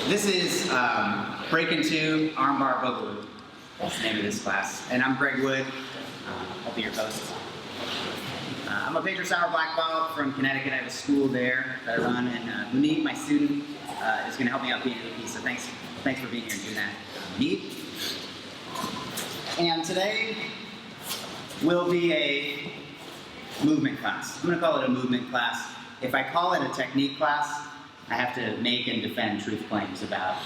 This is Breakin 2, Armbar, Boogaloo. That's the name of this class. And I'm Greg Wood. I'll be your host. I'm a painter sour black belt from Connecticut. I have a school there that I run, and Munib, my student, is going to help me out painting the piece. So thanks for being here and doing that, Munib. And today will be a movement class. I'm going to call it a movement class. If I call it a technique class, I have to make and defend truth claims about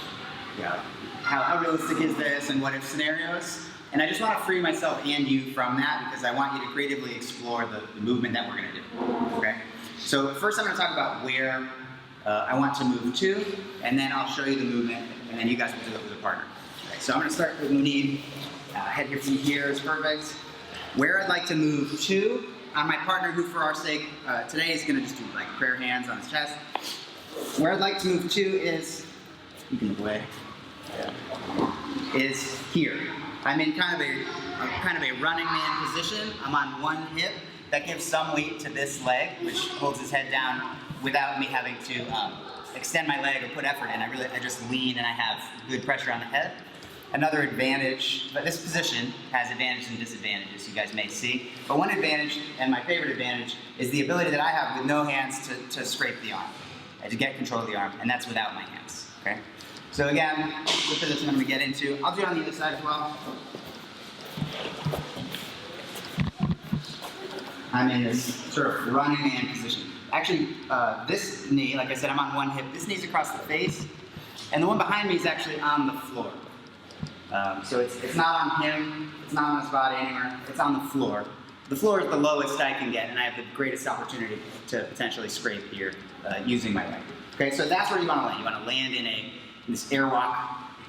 how realistic is this and what if scenarios. And I just want to free myself and you from that because I want you to creatively explore the movement that we're going to do. Okay? So first I'm going to talk about where I want to move to, and then I'll show you the movement, and then you guys will do it with a partner. Okay, so I'm going to start with Munib. Head your feet here is perfect. Where I'd like to move to, on my partner, who for our sake today is going to just do like prayer hands on his chest. Where I'd like to move to is, you can look away, is here. I'm in kind of a running man position. I'm on one hip. That gives some weight to this leg, which holds his head down without me having to extend my leg or put effort in. I just lean and I have good pressure on the head. Another advantage, but this position has advantages and disadvantages you guys may see. But one advantage, and my favorite advantage, is the ability that I have with no hands to scrape the arm, to get control of the arm, and that's without my hands, okay? So again, the position I'm gonna get into. I'll do it on the other side as well. I'm in this sort of running man position. Actually, this knee, like I said, I'm on one hip. This knee's across the face, and the one behind me is actually on the floor. So it's not on him, it's not on his body anywhere, it's on the floor. The floor is the lowest I can get, and I have the greatest opportunity to potentially scrape here using my leg. Okay, so that's where you want to land. You want to land in this airwalk.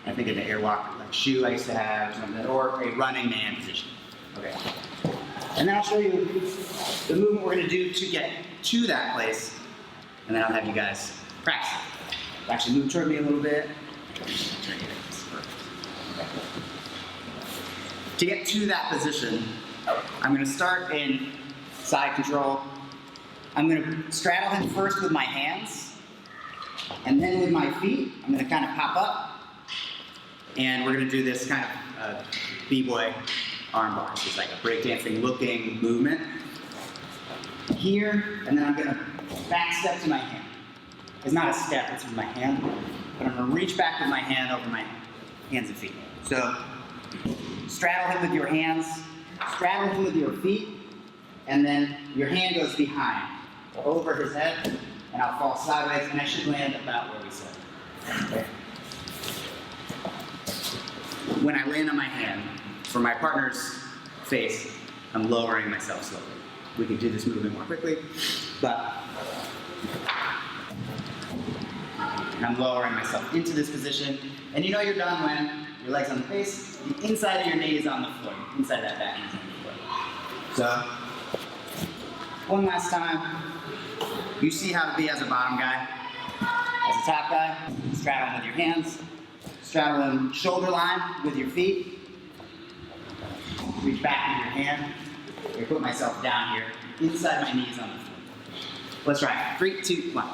I think of the airwalk like shoe I used to have, or a running man position. Okay, and then I'll show you the movement we're going to do to get to that place, and then I'll have you guys practice it. Actually, move toward me a little bit. To get to that position, I'm going to start in side control. I'm going to straddle him first with my hands, and then with my feet, I'm going to kind of pop up, and we're going to do this kind of b-boy armbar. It's just like a breakdancing looking movement. Here, and then I'm going to back step to my hand. It's not a step, it's with my hand, but I'm going to reach back with my hand over my hands and feet. So, straddle him with your hands, straddle him with your feet, and then your hand goes behind, over his head, and I'll fall sideways, and I should land about where we said. Okay. When I land on my hand, for my partner's face, I'm lowering myself slowly. We can do this movement more quickly, but I'm lowering myself into this position, and you know you're done when your leg's on the face, the inside of your knee is on the floor, the inside of that back knee is on the floor. So, one last time. You see how to be as a bottom guy. As a top guy, straddle him with your hands, straddle him shoulder line with your feet, reach back with your hand, I put myself down here, inside my knees on the floor. Let's try it. 3, 2, 1.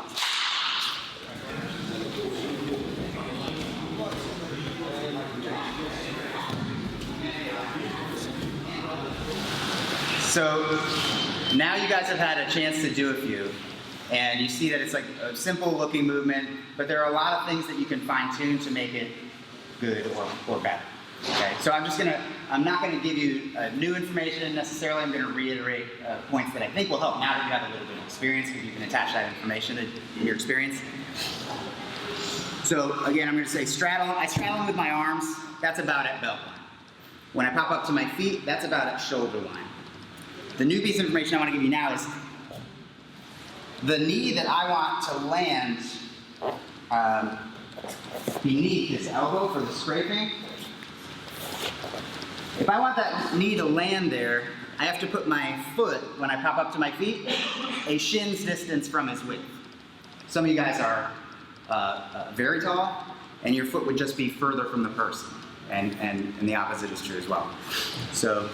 So now you guys have had a chance to do a few, and you see that it's like a simple looking movement, but there are a lot of things that you can fine tune to make it good or better. Okay, so I'm not gonna give you new information necessarily. I'm gonna reiterate points that I think will help now that you have a little bit of experience, because you can attach that information to your experience. So again, I'm gonna say straddle. I straddle him with my arms. That's about at belt line. When I pop up to my feet, that's about at shoulder line. The new piece of information I want to give you now is the knee that I want to land beneath his elbow for the scraping. If I want that knee to land there, I have to put my foot, when I pop up to my feet, a shin's distance from his width. Some of you guys are very tall, and your foot would just be further from the person, and the opposite is true as well. So,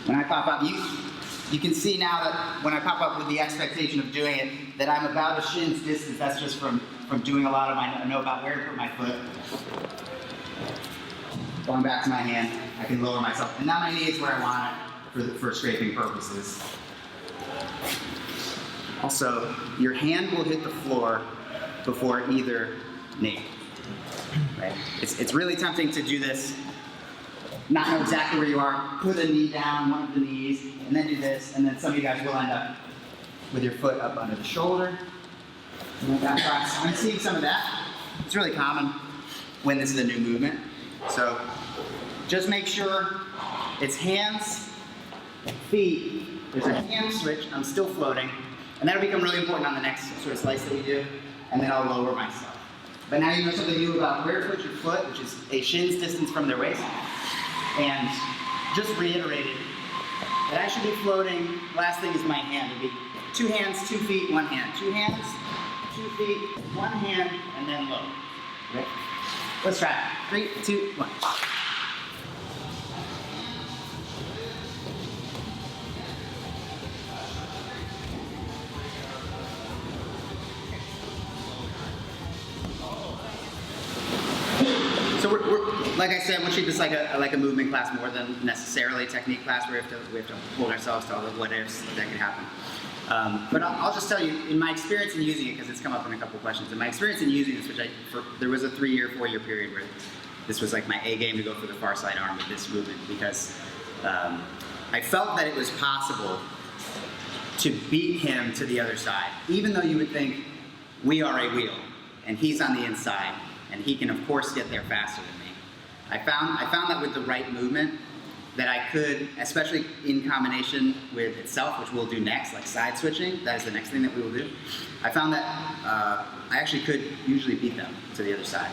when I pop up, You can see now that when I pop up with the expectation of doing it, that I'm about a shin's distance. That's just from doing a lot of I know about where to put my foot. Going back to my hand, I can lower myself. And now my knee is where I want it for scraping purposes. Also, your hand will hit the floor before either knee. Right? It's really tempting to do this, not know exactly where you are, put a knee down, one of the knees, and then do this, and then some of you guys will end up with your foot up under the shoulder. I'm seeing some of that. It's really common when this is a new movement. So just make sure it's hands, feet. There's a hand switch. I'm still floating. And that'll become really important on the next sort of slice that we do. And then I'll lower myself. But now you know something new about where to put your foot, which is a shin's distance from their waist. And just reiterated that I should be floating. Last thing is my hand. It'll be 2 hands, 2 feet, 1 hand. 2 hands, 2 feet, 1 hand, and then low. Okay? Let's try it. 3, 2, 1. So we're like I said, we'll treat this like a movement class more than necessarily a technique class where we have to hold ourselves to all the what ifs that could happen. But I'll just tell you, in my experience in using it, because it's come up in a couple of questions, in my experience in using this, there was a 3-year, 4-year period where this was like my A game to go for the far side arm with this movement, because I felt that it was possible to beat him to the other side, even though you would think we are a wheel and he's on the inside, and he can of course get there faster than me. I found that with the right movement, that I could, especially in combination with itself, which we'll do next, like side switching, that is the next thing that we will do. I found that I actually could usually beat them to the other side.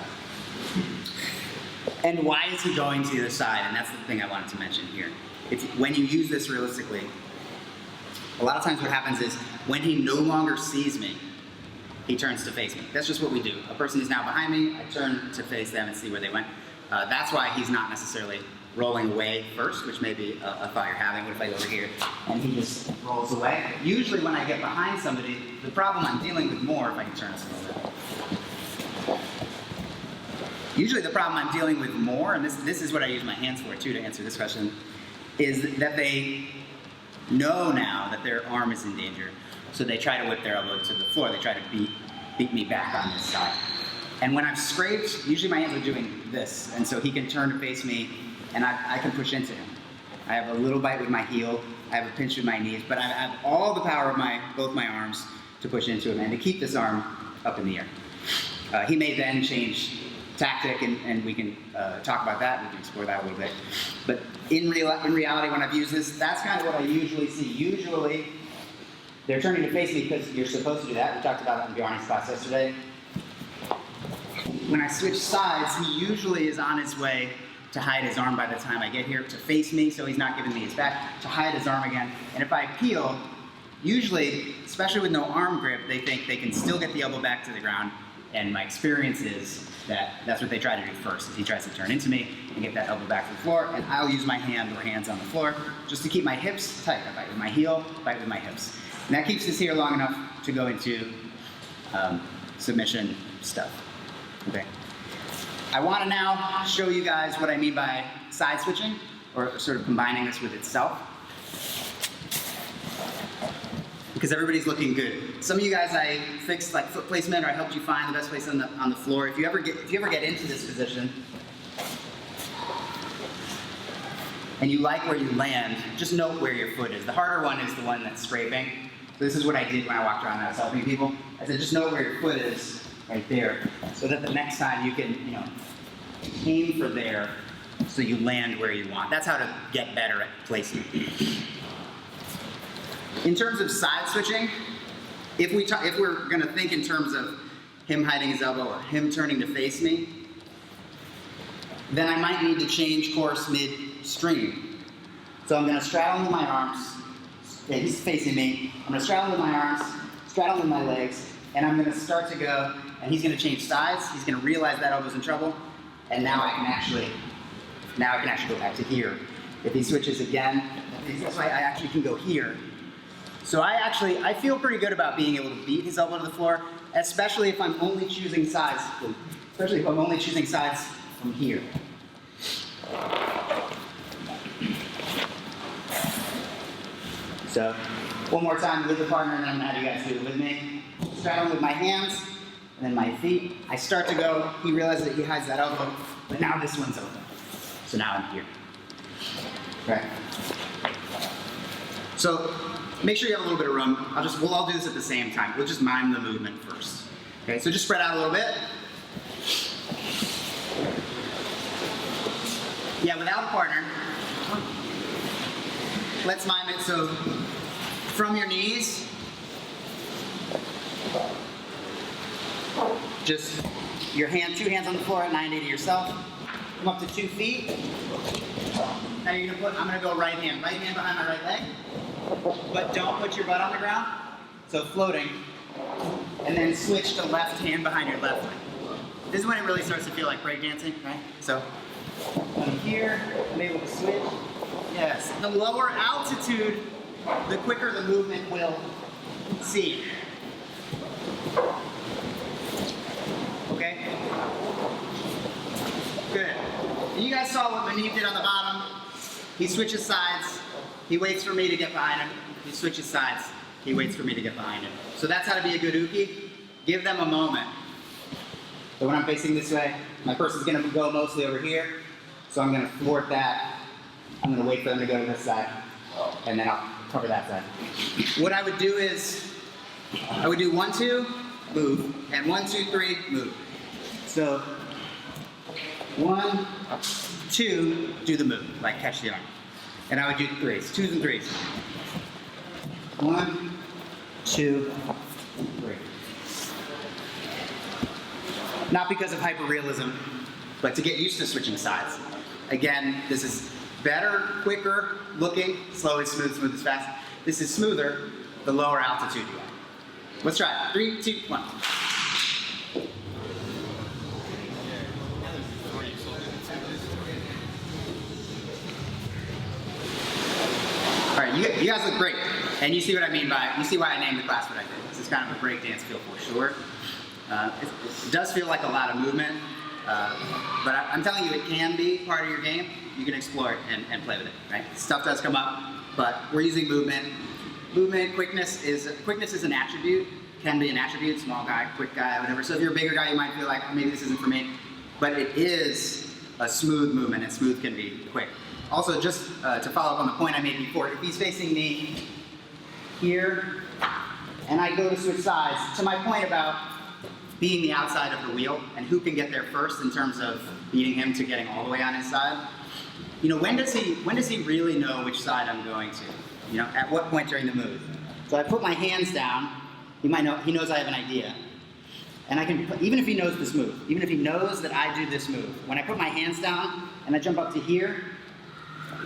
And why is he going to the other side? And that's the thing I wanted to mention here. When you use this realistically, a lot of times what happens is when he no longer sees me, he turns to face me. That's just what we do. A person is now behind me, I turn to face them and see where they went. That's why he's not necessarily rolling away first, which may be a thought you're having. What if I go over here and he just rolls away? Usually when I get behind somebody, the problem I'm dealing with more, if I can turn this a little bit. Usually the problem I'm dealing with more, and this is what I use my hands for too to answer this question, is that they know now that their arm is in danger. So they try to whip their elbow to the floor. They try to beat me back on this side. And when I've scraped, usually my hands are doing this, and so he can turn to face me, and I can push into him. I have a little bite with my heel, I have a pinch with my knees, but I have all the power of both my arms to push into him and to keep this arm up in the air. He may then change tactic, and we can talk about that. We can explore that a little bit. But in reality, when I've used this, that's kind of what I usually see. Usually, they're turning to face me because you're supposed to do that. We talked about it in Bjarne's class yesterday. When I switch sides, he usually is on his way to hide his arm by the time I get here, to face me so he's not giving me his back, to hide his arm again. And if I peel, usually, especially with no arm grip, they think they can still get the elbow back to the ground. And my experience is that that's what they try to do first, is he tries to turn into me and get that elbow back to the floor, and I'll use my hand or hands on the floor just to keep my hips tight. I bite with my heel, bite with my hips. And that keeps us here long enough to go into submission stuff. Okay. I want to now show you guys what I mean by side switching, or sort of combining this with itself. Because everybody's looking good. Some of you guys I fixed like foot placement, or I helped you find the best place on the floor. If you ever get into this position and you like where you land, just note where your foot is. The harder one is the one that's scraping. So this is what I did when I walked around and I was helping people. I said, just know where your foot is right there, so that the next time you can, aim for there, so you land where you want. That's how to get better at placement. In terms of side switching, if we're going to think in terms of him hiding his elbow or him turning to face me, then I might need to change course midstream. So I'm going to straddle with my arms. Yeah, he's facing me. I'm going to straddle with my arms, straddle with my legs, and I'm going to start to go, and he's going to change sides. He's going to realize that elbow's in trouble, and now I can actually go back to here. If he switches again, is this way I actually can go here. So I feel pretty good about being able to beat his elbow to the floor, especially if I'm only choosing sides, from here. So, one more time with the partner, and then I'm gonna have you guys do it with me. Straddling with my hands, and then my feet. I start to go, he realizes that he hides that elbow, but now this one's open. So now I'm here. Right. So, make sure you have a little bit of room. We'll all do this at the same time. We'll just mime the movement first. Okay, so just spread out a little bit. Yeah, without a partner, let's mime it. So, from your knees, just your two hands on the floor at 90 to yourself. Come up to 2 feet. Now I'm gonna go right hand behind my right leg. But don't put your butt on the ground. So floating. And then switch to left hand behind your left leg. This is when it really starts to feel like breakdancing, right? So I'm here, I'm able to switch. Yes. The lower altitude, the quicker the movement will seem. Okay? Good. And you guys saw what Mime did on the bottom. He switches sides. He waits for me to get behind him. He switches sides. He waits for me to get behind him. So that's how to be a good uke. Give them a moment. So when I'm facing this way, my person's going to go mostly over here. So I'm going to thwart that. I'm going to wait for them to go to this side. And then I'll cover that side. What I would do is, I would do 1, 2, move. And 1, 2, 3, move. So 1, 2, do the move, like catch the arm. And I would do 3s, 2s and 3s. 1, 2, 3. Not because of hyperrealism, but to get used to switching sides. Again, this is better, quicker looking, slow is smooth, smooth is fast. This is smoother, the lower altitude you are. Let's try it. 3, 2, 1. All right, you guys look great. And you see what I mean by, you see why I named the class what I did. This is kind of a breakdance feel for sure. It does feel like a lot of movement, but I'm telling you, it can be part of your game. You can explore it and play with it, right? Stuff does come up, but we're using movement. Movement, quickness is an attribute, can be an attribute, small guy, quick guy, whatever. So if you're a bigger guy, you might feel like, oh, maybe this isn't for me. But it is a smooth movement, and smooth can be quick. Also, just to follow up on the point I made before, if he's facing me here, and I go to switch sides, to my point about being the outside of the wheel, and who can get there first in terms of beating him to getting all the way on his side, you know, when does he really know which side I'm going to? You know, at what point during the move? So I put my hands down, he knows I have an idea. And I can, even if he knows this move, even if he knows that I do this move, when I put my hands down and I jump up to here,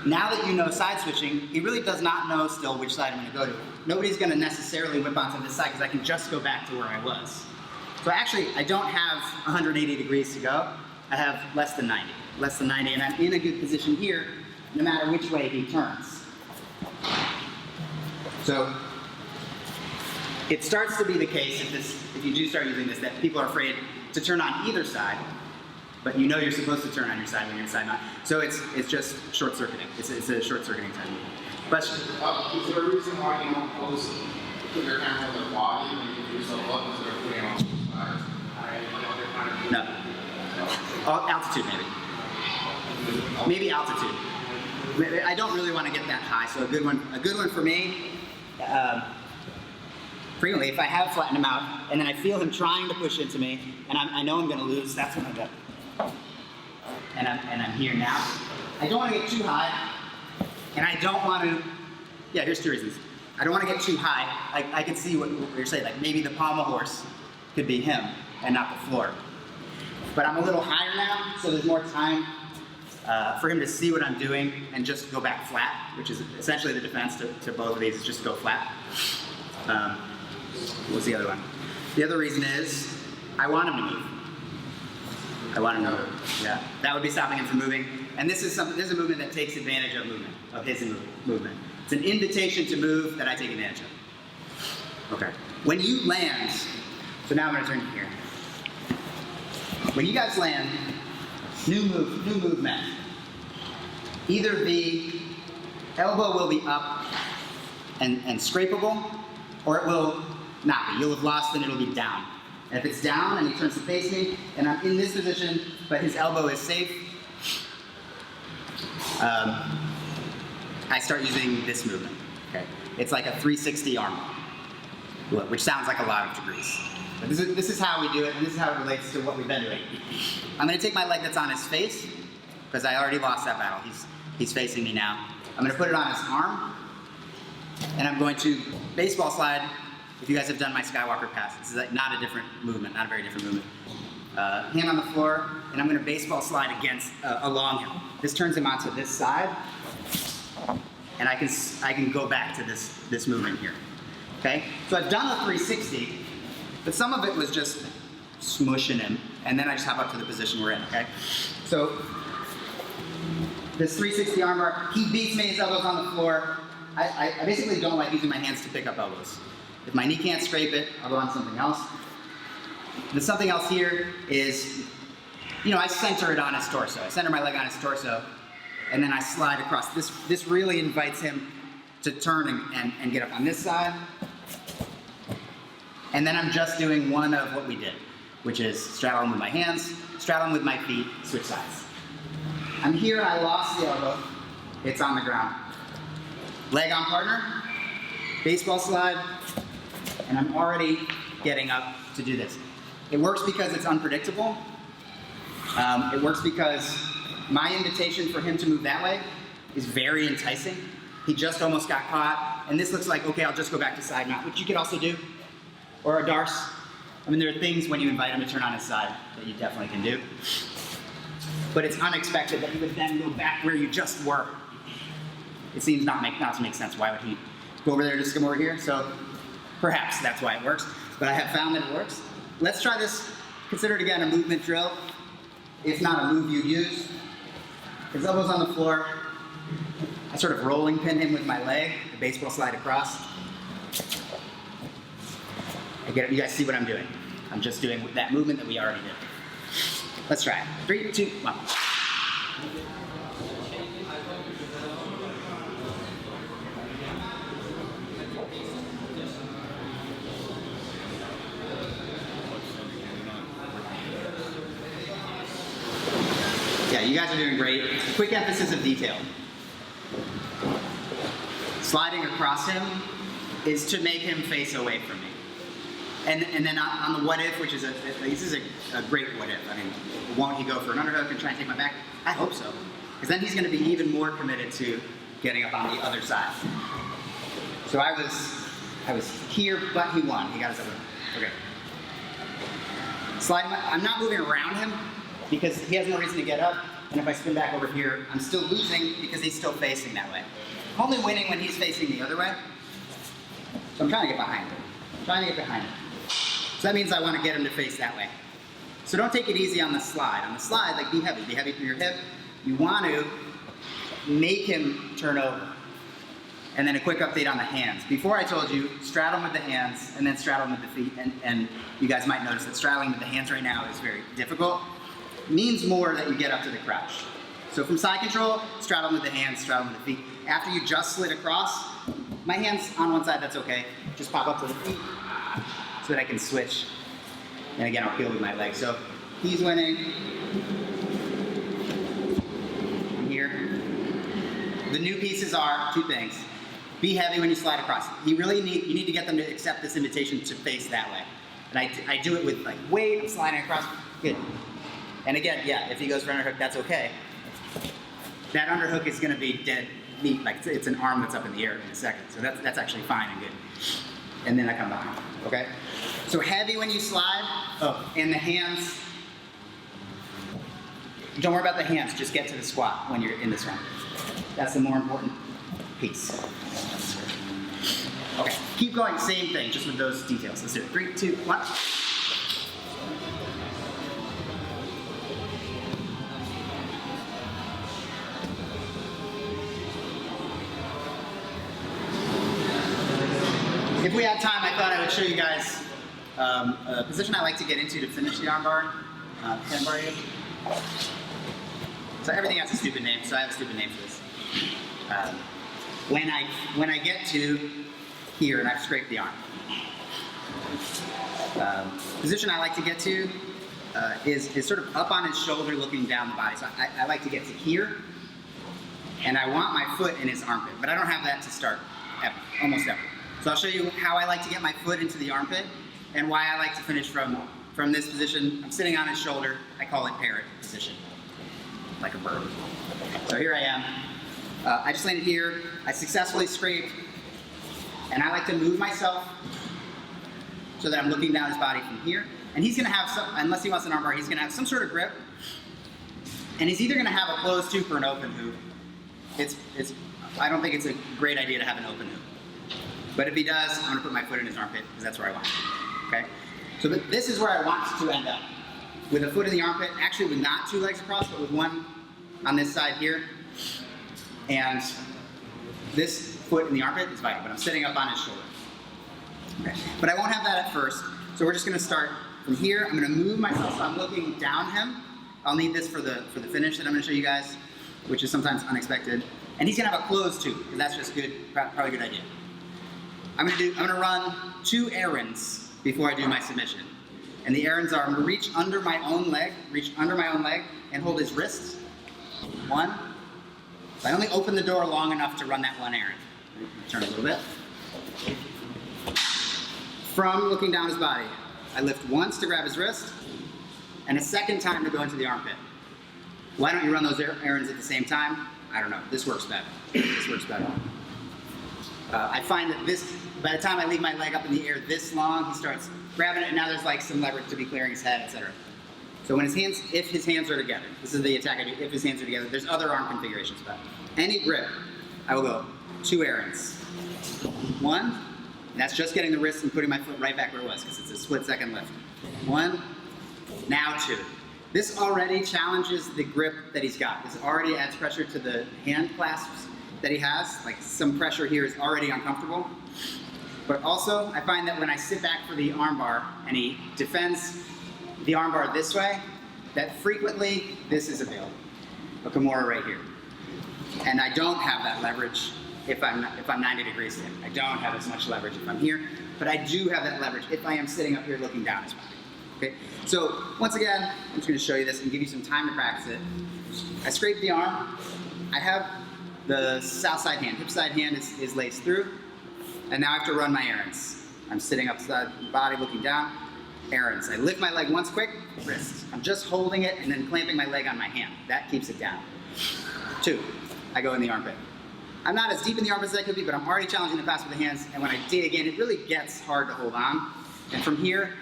now that you know side switching, he really does not know still which side I'm going to go to. Nobody's going to necessarily whip onto this side because I can just go back to where I was. So actually, I don't have 180 degrees to go. I have less than 90. Less than 90, and I'm in a good position here, no matter which way he turns. So it starts to be the case, if you do start using this, that people are afraid to turn on either side, but you know you're supposed to turn on your side when you're inside not. So it's just short-circuiting. It's a short-circuiting time. Question? Is there a reason why you don't close put your camera on the body when you put yourself up instead of putting it on the sides? No. Altitude, maybe. Maybe altitude. I don't really want to get that high, so a good one for me. Frequently, if I have flattened him out, and then I feel him trying to push into me, and I know I'm going to lose, that's when I go. And I'm here now. I don't want to get too high, and I don't want to. Yeah, here's 2 reasons. I don't want to get too high. I can see what you're saying. Like maybe the pommel horse could be him and not the floor. But I'm a little higher now, so there's more time for him to see what I'm doing and just go back flat, which is essentially the defense to both of these, is just go flat. What's the other one? The other reason is I want him to move. I want him to move. Yeah, that would be stopping him from moving. And this is a movement that takes advantage of movement, of his movement. It's an invitation to move that I take advantage of. Okay. When you land, so now I'm gonna turn here. When you guys land, new movement. Either the elbow will be up and scrapable, or it will not be. You'll have lost and it'll be down. And if it's down and he turns to face me, and I'm in this position, but his elbow is safe, I start using this movement. Okay, it's like a 360 armbar, which sounds like a lot of degrees. But this is how we do it, and this is how it relates to what we've been doing. I'm going to take my leg that's on his face, because I already lost that battle. He's facing me now. I'm going to put it on his arm, and I'm going to baseball slide. If you guys have done my Skywalker pass, this is like not a different movement, not a very different movement. Hand on the floor, and I'm going to baseball slide against along him. This turns him onto this side, and I can go back to this movement here. Okay, so I've done the 360, but some of it was just smushing him, and then I just hop up to the position we're in. Okay, so this 360 armbar, he beats me, his elbows on the floor. I basically don't like using my hands to pick up elbows. If my knee can't scrape it, I'll go on something else. The something else here is, I center it on his torso. I center my leg on his torso, and then I slide across. This really invites him to turn and get up on this side. And then I'm just doing one of what we did, which is straddle him with my hands, straddle him with my feet, switch sides. I'm here, I lost the elbow. It's on the ground. Leg on partner, baseball slide, and I'm already getting up to do this. It works because it's unpredictable. It works because my invitation for him to move that way is very enticing. He just almost got caught, and this looks like, okay, I'll just go back to side mount, which you could also do, or a darce. I mean, there are things when you invite him to turn on his side that you definitely can do. But it's unexpected that you would then go back where you just were. It seems not to make sense. Why would he go over there just come over here? So perhaps that's why it works, but I have found that it works. Let's try this. Consider it again a movement drill, if not a move you'd use. His elbow's on the floor. I sort of rolling pin him with my leg, the baseball slide across. You guys see what I'm doing. I'm just doing that movement that we already did. Let's try it. 3, 2, 1. Yeah, you guys are doing great. Quick emphasis of detail. Sliding across him is to make him face away from me. And then on the what if, which is this is a great what if. I mean, won't he go for an underhook and try and take my back? I hope so. Because then he's going to be even more committed to getting up on the other side. So I was here, but he won. He got his other. Okay. Sliding. I'm not moving around him because he has no reason to get up. And if I spin back over here, I'm still losing because he's still facing that way. I'm only winning when he's facing the other way. So I'm trying to get behind him. So that means I want to get him to face that way. So don't take it easy on the slide. On the slide, like be heavy through your hip. You want to make him turn over. And then a quick update on the hands. Before I told you, straddle him with the hands and then straddle him with the feet. And you guys might notice that straddling with the hands right now is very difficult. It means more that you get up to the crouch. So from side control, straddle him with the hands, straddle him with the feet. After you just slid across, my hands on one side, that's okay. Just pop up to the feet so that I can switch. And again, I'll peel with my leg. So he's winning. I'm here. The new pieces are 2 things. Be heavy when you slide across. You need to get them to accept this invitation to face that way. And I do it with like weight, I'm sliding across. Good. And again, yeah, if he goes for an underhook, that's okay. That underhook is going to be dead meat. Like it's an arm that's up in the air in a second. So that's actually fine and good. And then I come behind. Okay? So heavy when you slide. Oh, and the hands. Don't worry about the hands. Just get to the squat when you're in this one. That's the more important piece. Okay, keep going. Same thing, just with those details. Let's do it. 3, 2, 1. If we had time, I thought I would show you guys a position I like to get into to finish the armbar. Can I borrow you? So everything has a stupid name, so I have a stupid name for this. When I get to here and I've scraped the arm. Position I like to get to is sort of up on his shoulder looking down the body. So I like to get to here, and I want my foot in his armpit, but I don't have that to start ever, almost ever. So I'll show you how I like to get my foot into the armpit and why I like to finish from this position. I'm sitting on his shoulder. I call it parrot position, like a bird. So here I am. I just landed here. I successfully scraped, and I like to move myself so that I'm looking down his body from here. And he's gonna have some, unless he wants an armbar, he's gonna have some sort of grip. And he's either gonna have a closed hoop or an open hoop. I don't think it's a great idea to have an open hoop. But if he does, I'm gonna put my foot in his armpit because that's where I want it, okay? So this is where I want to end up. With a foot in the armpit, actually with not two legs across, but with one on this side here. And this foot in the armpit is vital, but I'm sitting up on his shoulder. Okay. But I won't have that at first, so we're just gonna start from here. I'm gonna move myself so I'm looking down him. I'll need this for the finish that I'm gonna show you guys, which is sometimes unexpected. And he's gonna have a closed tube, because that's just good, probably a good idea. I'm gonna run 2 errands before I do my submission. And the errands are, I'm gonna reach under my own leg, and hold his wrist. 1. So I only open the door long enough to run that one errand. Turn a little bit. From looking down his body, I lift once to grab his wrist, and a second time to go into the armpit. Why don't you run those errands at the same time? I don't know. This works better. This works better. I find that by the time I leave my leg up in the air this long, he starts grabbing it, and now there's like some leverage to be clearing his head, etc. So when if his hands are together, this is the attack I do, if his hands are together, there's other arm configurations, but any grip, I will go 2 errands. 1, and that's just getting the wrist and putting my foot right back where it was, because it's a split-second lift. 1, now 2. This already challenges the grip that he's got. This already adds pressure to the hand clasps that he has. Like, some pressure here is already uncomfortable. But also, I find that when I sit back for the armbar and he defends the armbar this way, that frequently this is available. A Kimura right here. And I don't have that leverage if I'm 90 degrees in. I don't have as much leverage if I'm here, but I do have that leverage if I am sitting up here looking down his body. Okay? So once again, I'm just going to show you this and give you some time to practice it. I scrape the arm. I have the south side hand, hip side hand is laced through, and now I have to run my errands. I'm sitting upside the body looking down. Errands. I lift my leg once quick, wrist. I'm just holding it and then clamping my leg on my hand. That keeps it down. 2, I go in the armpit. I'm not as deep in the armpit as I could be, but I'm already challenging the pass with the hands, and when I dig in, it really gets hard to hold on. And from here,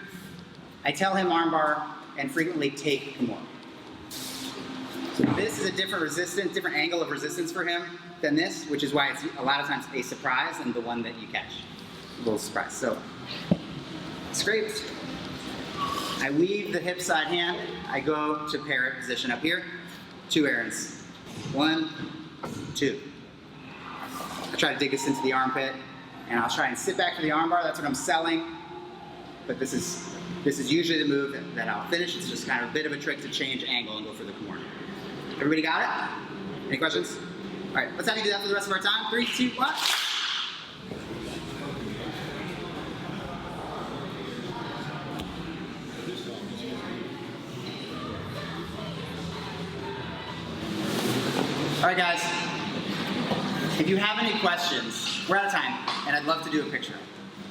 I tell him armbar and frequently take Kimura. So this is a different angle of resistance for him than this, which is why it's a lot of times a surprise and the one that you catch. A little surprise. So, scraped. I weave the hip side hand. I go to parrot position up here. 2 errands. 1, 2. I try to dig this into the armpit, and I'll try and sit back for the armbar. That's what I'm selling. But this is usually the move that I'll finish. It's just kind of a bit of a trick to change angle and go for the Kimura. Everybody got it? Any questions? All right, let's have you do that for the rest of our time. 3, 2, 1. All right, guys. If you have any questions, we're out of time, and I'd love to do a picture.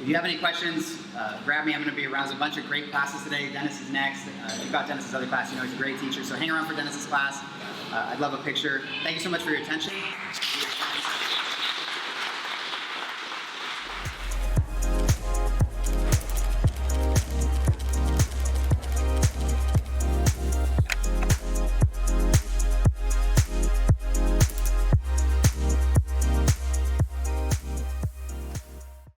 If you have any questions, grab me. I'm going to be around. There's a bunch of great classes today. Dennis is next. If you've got Dennis's other class, you know he's a great teacher, so hang around for Dennis's class. I'd love a picture. Thank you so much for your attention.